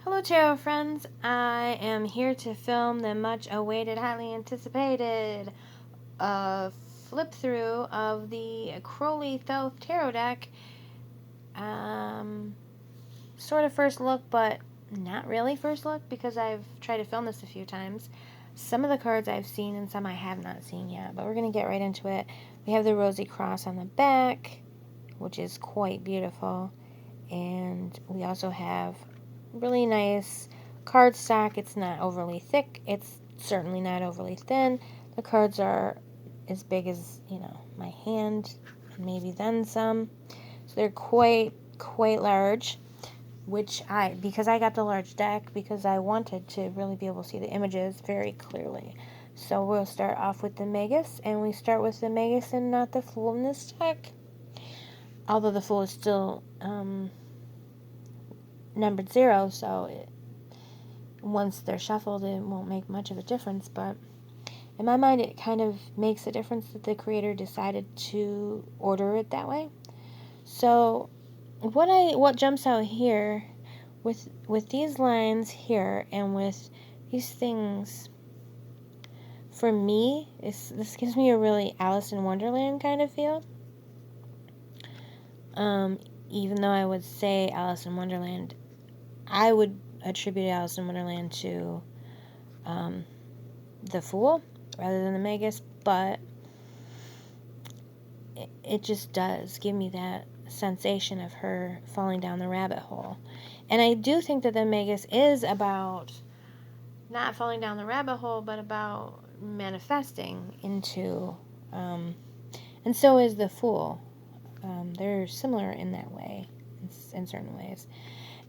Hello, tarot friends. I am here to film the much awaited, highly anticipated flip through of the Crowley Thoth tarot deck. Sort of first look, but not really first look because I've tried to film this a few times. Some of the cards I've seen and some I have not seen yet, but we're going to get right into it. We have the Rosy Cross on the back, which is quite beautiful, and we also have really nice cardstock. It's not overly thick. It's certainly not overly thin. The cards are as big as, my hand, and maybe then some. So they're quite large, because I got the large deck because I wanted to really be able to see the images very clearly. So we'll start off with the Magis, and we start with the Magis and not the Fool in this deck. Although the Fool is still numbered 0, so once they're shuffled, it won't make much of a difference. But in my mind, it kind of makes a difference that the creator decided to order it that way. So what jumps out here with these lines here and with these things, for me, this gives me a really Alice in Wonderland kind of feel. Even though I would say Alice in Wonderland, I would attribute Alice in Wonderland to the Fool rather than the Magis, but it just does give me that sensation of her falling down the rabbit hole. And I do think that the Magis is about not falling down the rabbit hole, but about manifesting into, and so is the Fool. They're similar in that way, in certain ways.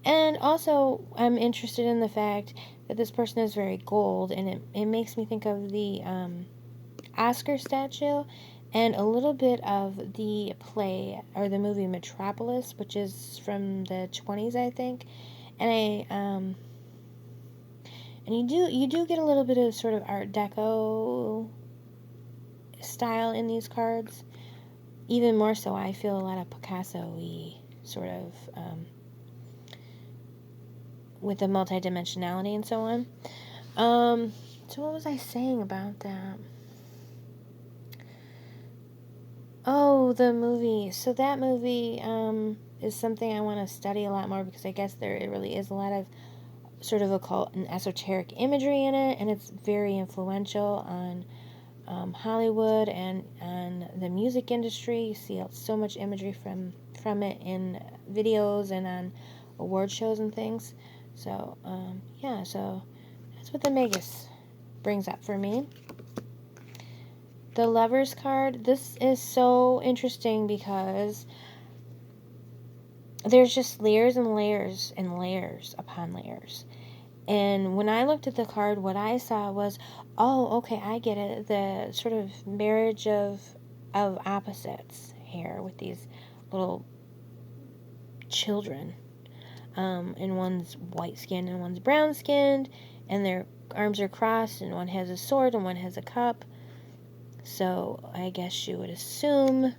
And also, I'm interested in the fact that this person is very gold, and it makes me think of the Oscar statue and a little bit of the play or the movie Metropolis, which is from the 20s, I think. And you do get a little bit of sort of Art Deco style in these cards. Even more so, I feel a lot of Picasso-y sort of with the multidimensionality and so on. So what was I saying about that? Oh, the movie. So that movie is something I want to study a lot more because I guess it really is a lot of sort of occult and esoteric imagery in it, and it's very influential on Hollywood and on the music industry. You see so much imagery from it in videos and on award shows and things. So, so that's what the Magis brings up for me. The Lover's card, this is so interesting because there's just layers and layers and layers upon layers. And when I looked at the card, what I saw was, oh, okay, I get it. The sort of marriage of opposites here with these little children. And one's white-skinned and one's brown-skinned, and their arms are crossed, and one has a sword and one has a cup. So I guess you would assume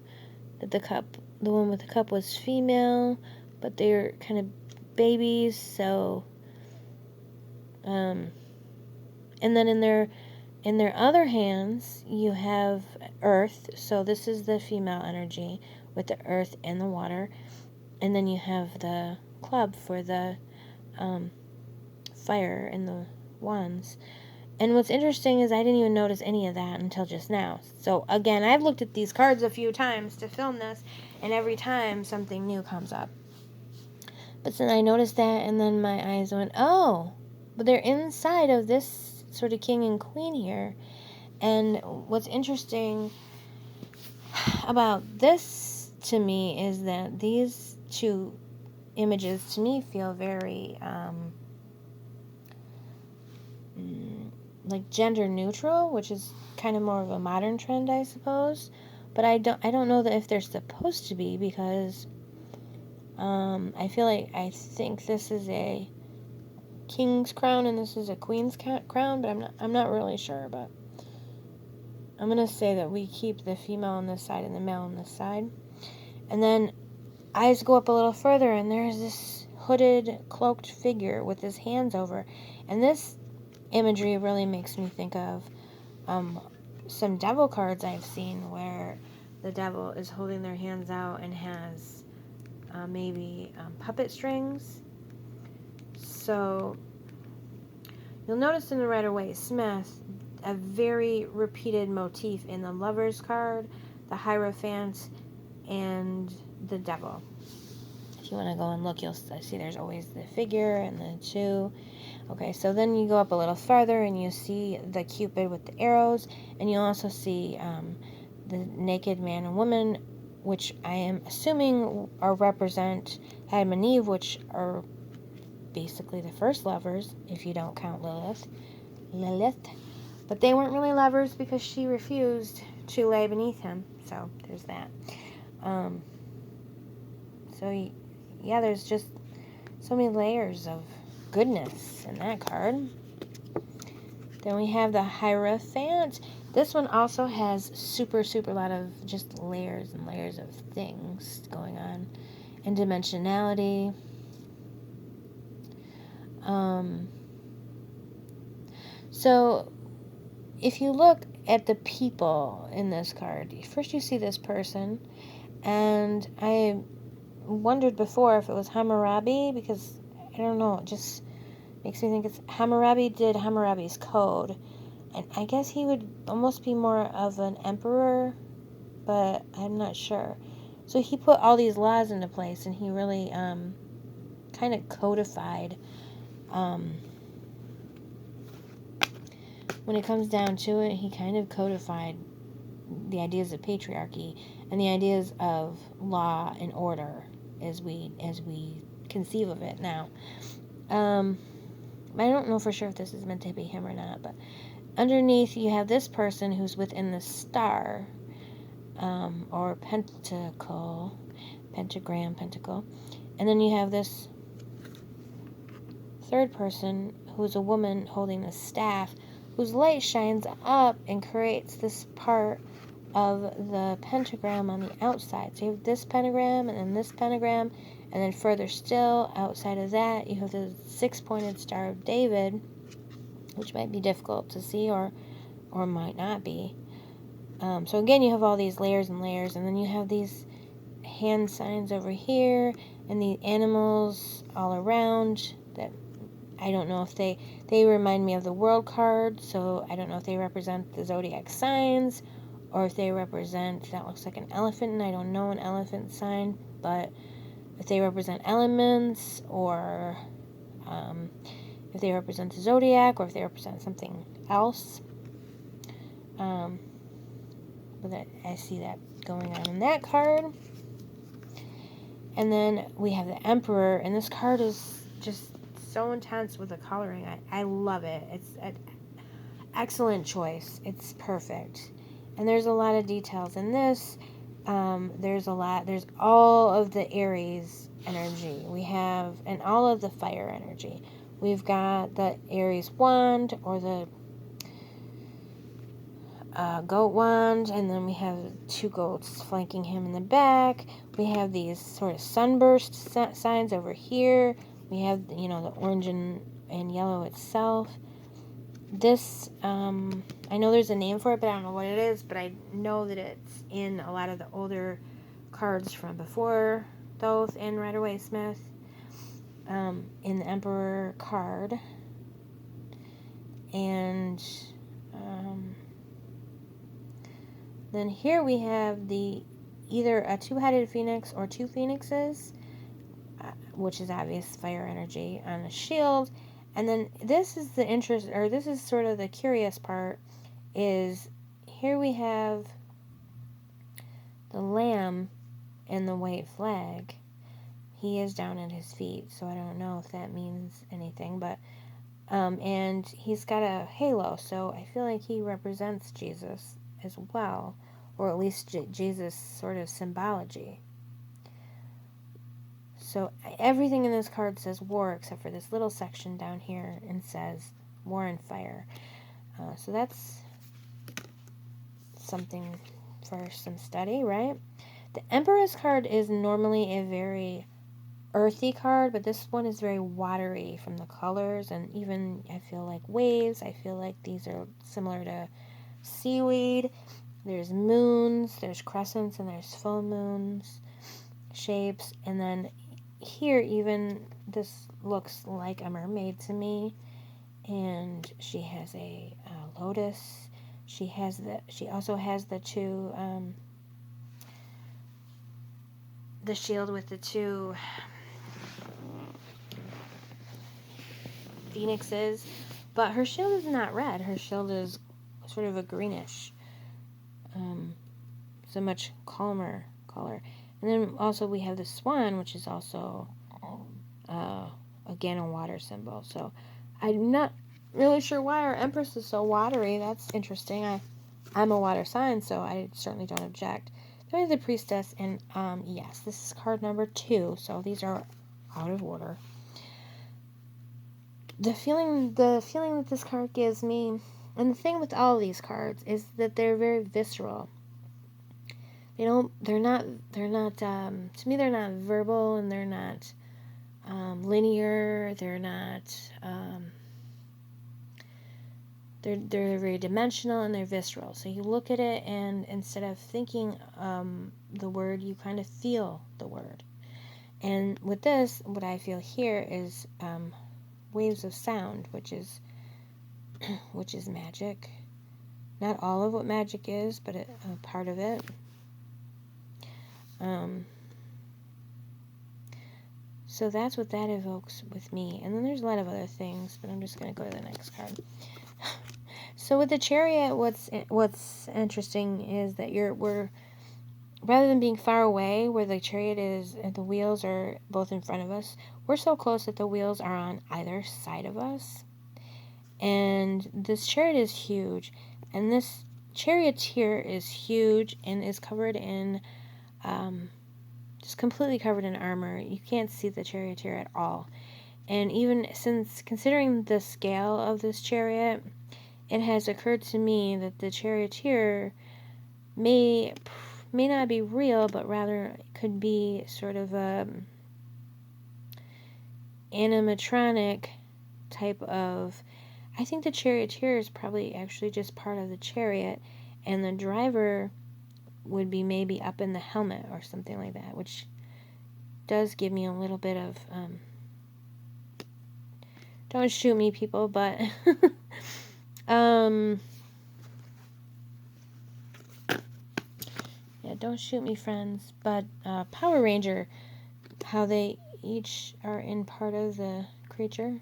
that the one with the cup was female, but they're kind of babies, so and then in their other hands you have earth, so this is the female energy with the earth and the water, and then you have the club for the fire and the wands. And what's interesting is I didn't even notice any of that until just now. So again, I've looked at these cards a few times to film this, and every time something new comes up. But then I noticed that, and then my eyes went, oh, but they're inside of this sort of king and queen here. And what's interesting about this to me is that these two images to me feel very like gender neutral, which is kind of more of a modern trend, I suppose. But I don't know that if they're supposed to be, because I think this is a king's crown and this is a queen's crown, but I'm not really sure. But I'm gonna say that we keep the female on this side and the male on this side, and then eyes go up a little further, and there's this hooded, cloaked figure with his hands over. And this imagery really makes me think of some devil cards I've seen where the devil is holding their hands out and has maybe puppet strings. So you'll notice in the Rider-Waite-Smith a very repeated motif in the Lover's card, the Hierophant, and the Devil. If you want to go and look, you'll see there's always the figure and the two. Okay, so then you go up a little farther and you see the Cupid with the arrows, and you also see the naked man and woman, which I am assuming represent Adam and Eve, which are basically the first lovers, if you don't count Lilith. But they weren't really lovers because she refused to lay beneath him. So there's that. So yeah, there's just so many layers of goodness in that card. Then we have the Hierophant. This one also has super lot of just layers and layers of things going on. And dimensionality. So if you look at the people in this card, first you see this person, and I wondered before if it was Hammurabi, because I don't know, it just makes me think it's Hammurabi did Hammurabi's code, and I guess he would almost be more of an emperor, but I'm not sure. So he put all these laws into place, and he really kind of codified when it comes down to it, he kind of codified the ideas of patriarchy and the ideas of law and order as we conceive of it now. I don't know for sure if this is meant to be him or not, but underneath you have this person who's within the star, or pentacle, and then you have this third person who's a woman holding the staff, whose light shines up and creates this part of the pentagram on the outside. So you have this pentagram and then this pentagram, and then further still outside of that you have the six-pointed Star of David, which might be difficult to see or might not be. So again, you have all these layers and layers, and then you have these hand signs over here and the animals all around that I don't know if they remind me of the world card, so I don't know if they represent the zodiac signs or if they represent, that looks like an elephant, and I don't know an elephant sign, but if they represent elements, or if they represent the zodiac, or if they represent something else. But I see that going on in that card. And then we have the Emperor, and this card is just so intense with the coloring. I love it. It's an excellent choice. It's perfect. And there's a lot of details in this. There's all of the Aries energy. We have, and all of the fire energy. We've got the Aries wand, or the goat wand, and then we have two goats flanking him in the back. We have these sort of sunburst signs over here. We have, the orange and yellow itself. This, I know there's a name for it, but I don't know what it is, but I know that it's in a lot of the older cards from before Thoth and Rider-Waite-Smith, in the Emperor card. And then here we have either a two-headed phoenix or two phoenixes, which is obvious fire energy on a shield. And then this is this is sort of the curious part, is here we have the lamb and the white flag. He is down at his feet, so I don't know if that means anything, but and he's got a halo, so I feel like he represents Jesus as well, or at least Jesus' sort of symbology. So everything in this card says war, except for this little section down here and says war and fire. So that's something for some study, right? The Empress card is normally a very earthy card, but this one is very watery from the colors, and even I feel like waves. I feel like these are similar to seaweed. There's moons, there's crescents, and there's full moons shapes. And then here, even this looks like a mermaid to me, and she has a lotus. She also has the two the shield with the two phoenixes, but her shield is not red. Her shield is sort of a greenish. It's a much calmer color. And then also we have the swan, which is also again a water symbol. So I'm not really sure why our Empress is so watery. That's interesting. I'm a water sign, so I certainly don't object. Then we have the Priestess, and yes, this is card number 2, so these are out of order. The feeling that this card gives me, and the thing with all of these cards, is that they're very visceral. They're not to me, they're not verbal, and they're not linear. They're not they're very dimensional, and they're visceral. So you look at it, and instead of thinking the word, you kind of feel the word. And with this, what I feel here is waves of sound, which is magic. Not all of what magic is, but a part of it. So that's what that evokes with me. And then there's a lot of other things, but I'm just going to go to the next card. So with the Chariot, what's interesting is that we're rather than being far away, where the Chariot is and the wheels are both in front of us, we're so close that the wheels are on either side of us. And this Chariot is huge, and this charioteer is huge and is covered in just completely covered in armor. You can't see the charioteer at all. And even considering the scale of this chariot, it has occurred to me that the charioteer may not be real, but rather could be sort of a animatronic type of. I think the charioteer is probably actually just part of the chariot, and the driver would be maybe up in the helmet or something like that, which does give me a little bit of don't shoot me, people, but yeah, don't shoot me, friends. But Power Ranger, how they each are in part of the creature.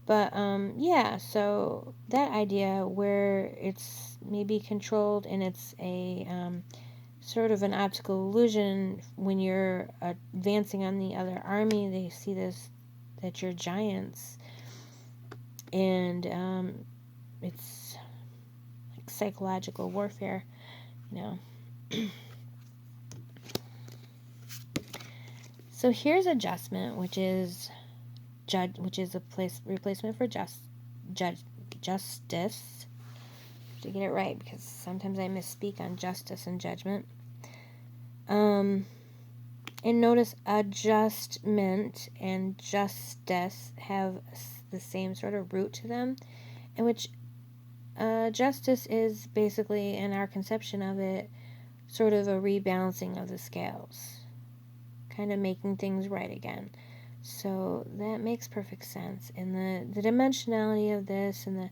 But yeah, so that idea where it's maybe controlled, and it's a sort of an optical illusion. When you're advancing on the other army, they see that you're giants, and it's like psychological warfare, you know. So here's Adjustment, which is a replacement for Justice. To get it right, because sometimes I misspeak on justice and judgment. And notice adjustment and justice have the same sort of root to them, in which justice is basically, in our conception of it, sort of a rebalancing of the scales, kind of making things right again. So that makes perfect sense. And the dimensionality of this and the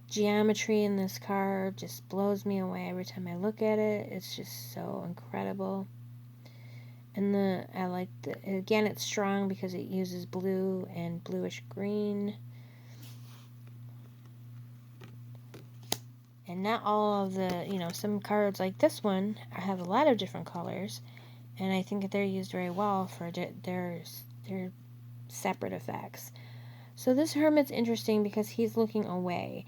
geometry in this card just blows me away every time I look at it. It's just so incredible. And I like again, it's strong because it uses blue and bluish green. And not all of the, some cards like this one have a lot of different colors, and I think that they're used very well for their separate effects. So this Hermit's interesting because he's looking away.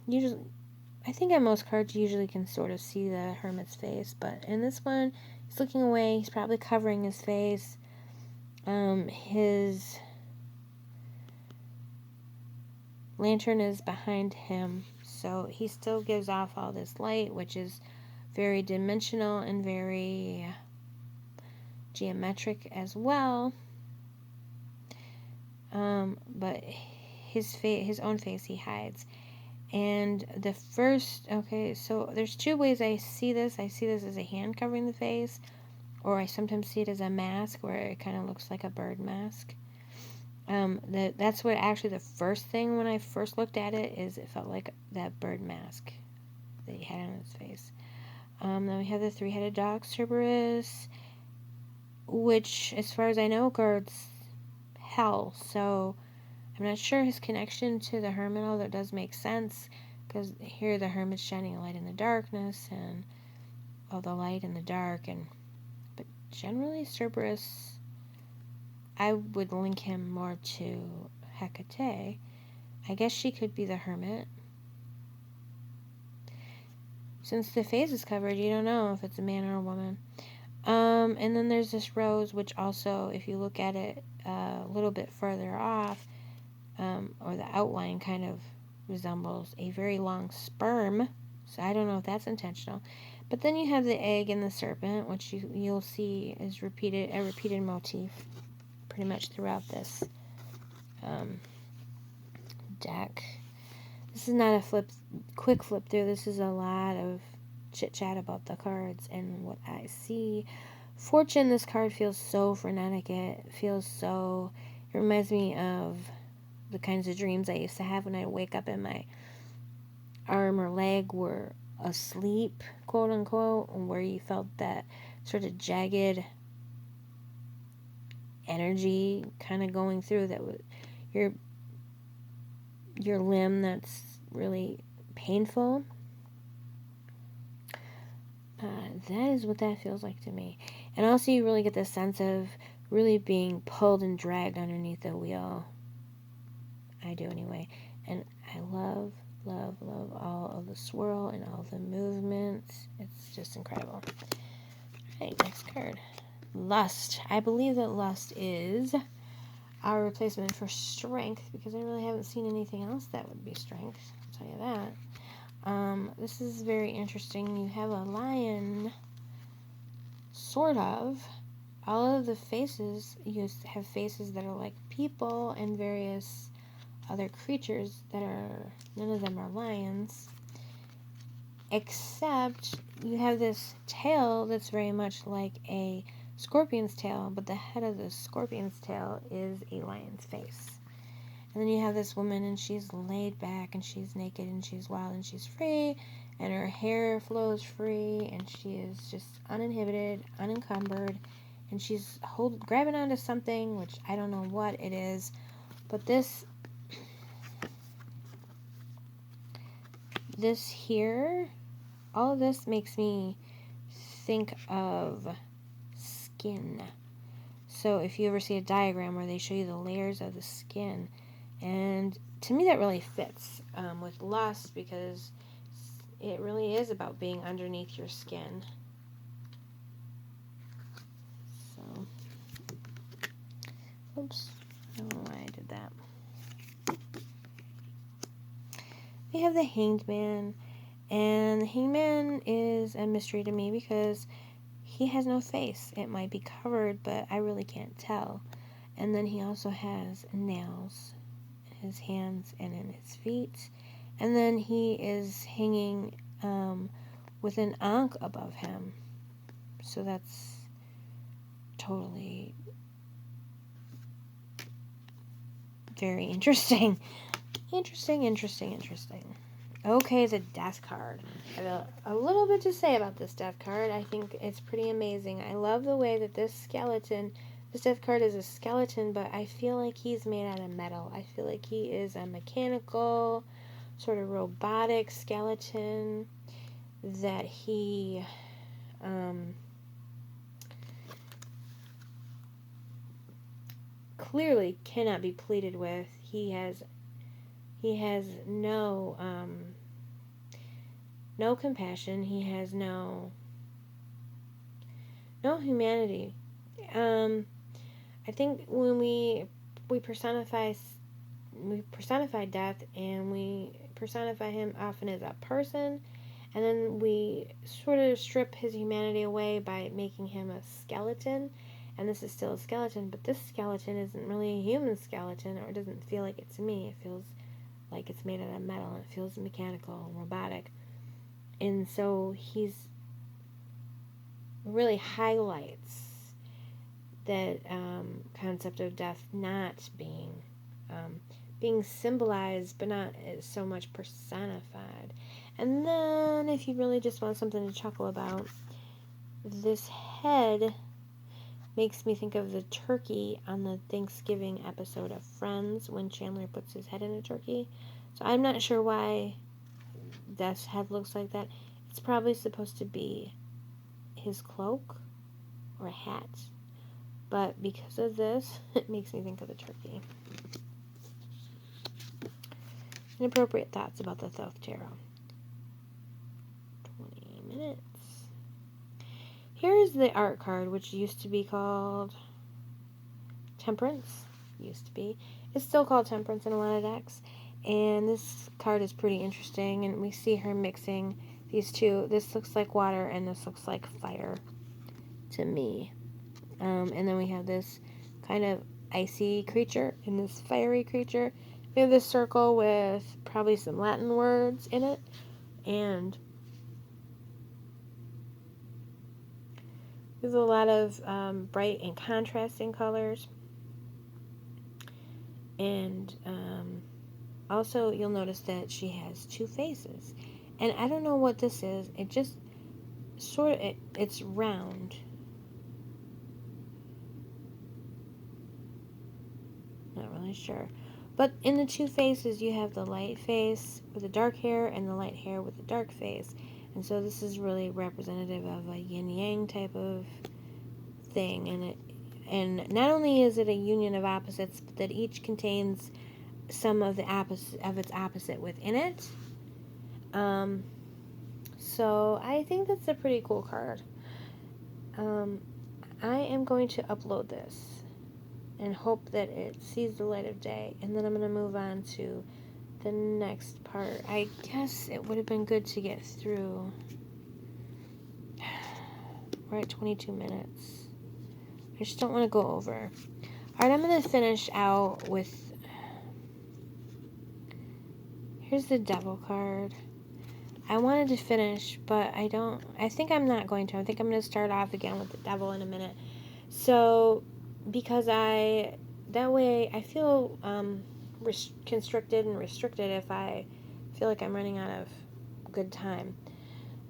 Usually, I think on most cards you usually can sort of see the Hermit's face, but in this one, he's looking away. He's probably covering his face. His lantern is behind him, so he still gives off all this light, which is very dimensional and very geometric as well. But his own face he hides. And the first, okay, so there's two ways I see this. I see this as a hand covering the face, or I sometimes see it as a mask where it kind of looks like a bird mask. That's what actually the first thing when I first looked at it is it felt like that bird mask that he had on his face. Then we have the three-headed dog, Cerberus, which, as far as I know, guards hell. So I'm not sure his connection to the hermit, although it does make sense, because here the hermit's shining a light in the darkness, and all the light in the dark, but generally Cerberus, I would link him more to Hecate. I guess she could be the hermit. Since the face is covered, you don't know if it's a man or a woman. And then there's this rose, which also, if you look at it a little bit further off, or the outline kind of resembles a very long sperm. So I don't know if that's intentional. But then you have the egg and the serpent, which you'll see is a repeated motif pretty much throughout this deck. This is not a quick flip through. This is a lot of chit chat about the cards and what I see. Fortune, this card feels so frenetic. It reminds me of the kinds of dreams I used to have when I wake up and my arm or leg were asleep, quote unquote, where you felt that sort of jagged energy kind of going through that your limb that's really painful. That is what that feels like to me. And also you really get the sense of really being pulled and dragged underneath the wheel. I do anyway. And I love all of the swirl and all the movements. It's just incredible. Alright, next card. Lust. I believe that lust is our replacement for strength, because I really haven't seen anything else that would be strength. I'll tell you that. This is very interesting. You have a lion, sort of. All of the faces, you have faces that are like people and various other creatures that are, none of them are lions, except you have this tail that's very much like a scorpion's tail, but the head of the scorpion's tail is a lion's face. And then you have this woman, and she's laid back, and she's naked, and she's wild, and she's free, and her hair flows free, and she is just uninhibited, unencumbered, and she's grabbing onto something, which I don't know what it is, but this here, all of this makes me think of skin. So if you ever see a diagram where they show you the layers of the skin, and to me that really fits with lust, because it really is about being underneath your skin. So, oops, I don't know why I did that. We have the Hanged Man, and the Hanged Man is a mystery to me because he has no face. It might be covered, but I really can't tell. And then he also has nails in his hands and in his feet. And then he is hanging with an ankh above him. So that's totally very interesting. Interesting. Okay, the death card. I have a little bit to say about this death card. I think it's pretty amazing. I love the way that this death card is a skeleton, but I feel like he's made out of metal. I feel like he is a mechanical, sort of robotic skeleton that he clearly cannot be pleaded with. He has no compassion. He has no humanity. I think when we personify death, and we personify him often as a person, and then we sort of strip his humanity away by making him a skeleton, and this is still a skeleton, but this skeleton isn't really a human skeleton, or it doesn't feel like it to me. It feels like it's made out of metal, and it feels mechanical and robotic. And so he's really highlights that concept of death not being symbolized, but not so much personified. And then, if you really just want something to chuckle about, this head makes me think of the turkey on the Thanksgiving episode of Friends when Chandler puts his head in a turkey. So I'm not sure why this head looks like that. It's probably supposed to be his cloak or a hat. But because of this, it makes me think of the turkey. Inappropriate thoughts about the Thoth Tarot. 20 minutes. Here's the art card, which used to be called Temperance. Used to be. It's still called Temperance in a lot of decks. And this card is pretty interesting. And we see her mixing these two. This looks like water and this looks like fire to me. And then we have this kind of icy creature and this fiery creature. We have this circle with probably some Latin words in it. And there's a lot of bright and contrasting colors. And also you'll notice that she has two faces. And I don't know what this is. It just sort of, it's round. Not really sure. But in the two faces, you have the light face with the dark hair and the light hair with the dark face. And so this is really representative of a yin-yang type of thing. And not only is it a union of opposites, but that each contains some of the its opposite within it. So I think that's a pretty cool card. I am going to upload this and hope that it sees the light of day, and then I'm going to move on to the next part. I guess it would have been good to get through. We're at 22 minutes. I just don't want to go over. Alright, I'm going to finish out with, here's the Devil card. I wanted to finish, but I think I'm not going to. I think I'm going to start off again with the Devil in a minute. So, because that way I feel constricted and restricted if I feel like I'm running out of good time.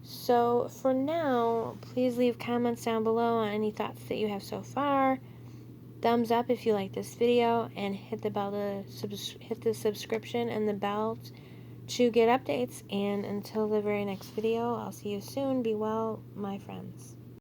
So for now, please leave comments down below on any thoughts that you have so far. Thumbs up if you like this video, and hit the bell hit the subscription and the bell to get updates. And until the very next video, I'll see you soon. Be well, my friends.